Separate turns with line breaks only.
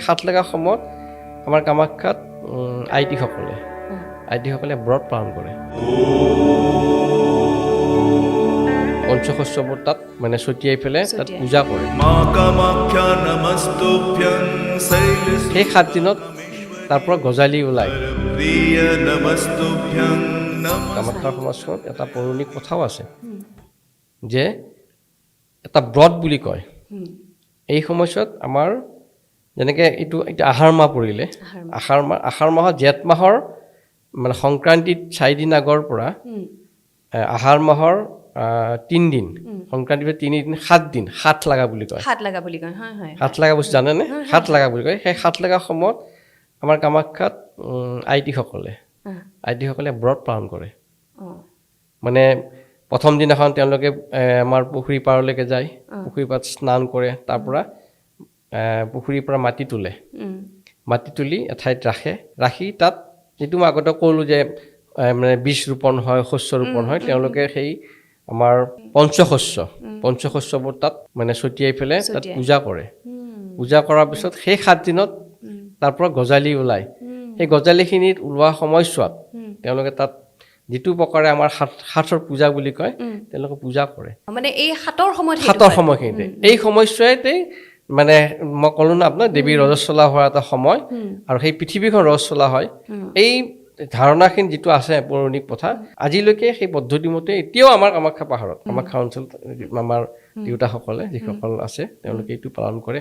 সাত লগা সময়ত আমাৰ কামাখ্যাত আইটিসকলে ব্ৰত পালন কৰে পঞ্চশস্যবোৰ তাত মানে ছটিয়াই পেলাই তাত পূজা কৰে সেই 7 দিনত তাৰ পৰা গজালি ওলায় কামাখ্যাৰ সমাজখনত এটা পৌৰাণিক কথাও আছে যে এটা ব্ৰত বুলি কয় এই সময়ছোৱাত আমাৰ যেনেকৈ এইটো আহাৰ মাহ পৰিলে আহাৰ মাহত জেঠ মাহৰ মানে সংক্ৰান্তিত 4 দিন আগৰ পৰা আহাৰ মাহৰ 3 দিন সংক্ৰান্তিৰ 3 দিন 7 দিন হাত লগা বুলি কয়
হয়
হাত লগা বস্তু জানেনে হাত লগা বুলি কয় সেই হাত লগা সময়ত আমাৰ কামাখ্যাত আইটিসকলে ব্ৰত পালন কৰে মানে প্ৰথম দিনাখন তেওঁলোকে আমাৰ পুখুৰী পাৰলৈকে যায় পুখুৰী পাৰত স্নান কৰে তাৰ পৰা পুখুৰীৰ পৰা মাটি তুলি এঠাইত ৰাখি তাত যিটো মই আগতে ক'লোঁ যে মানে বীজ ৰোপণ হয় শস্য ৰোপণ হয় তেওঁলোকে সেই আমাৰ পঞ্চশস্যবোৰ তাত মানে ছটিয়াই পেলাই তাত পূজা কৰাৰ পিছত সেই 7 দিনত তাৰ পৰা গজালি ওলায় সেই গজালিখিনিত ওলোৱা সময়ছোৱাত তেওঁলোকে তাত যিটো প্ৰকাৰে আমাৰ হাতৰ পূজা বুলি কয় তেওঁলোকে পূজা কৰে
মানে এই হাতৰ
সময়খিনিতে এই সময়ছোৱাতে মানে মই ক'লো না আপোনাৰ দেৱীৰ ৰজস্বলা হোৱাৰ এটা সময় আৰু সেই পৃথিৱীখন ৰজস্বলা হয় এই ধাৰণাখিনি যিটো আছে পৌৰাণিক কথা আজিলৈকে সেই পদ্ধতিমতে এতিয়াও আমাৰ কামাখ্যা পাহাৰত কামাখ্যা অঞ্চলত আমাৰ দেউতাসকলে যিসকল আছে তেওঁলোকে এইটো পালন কৰে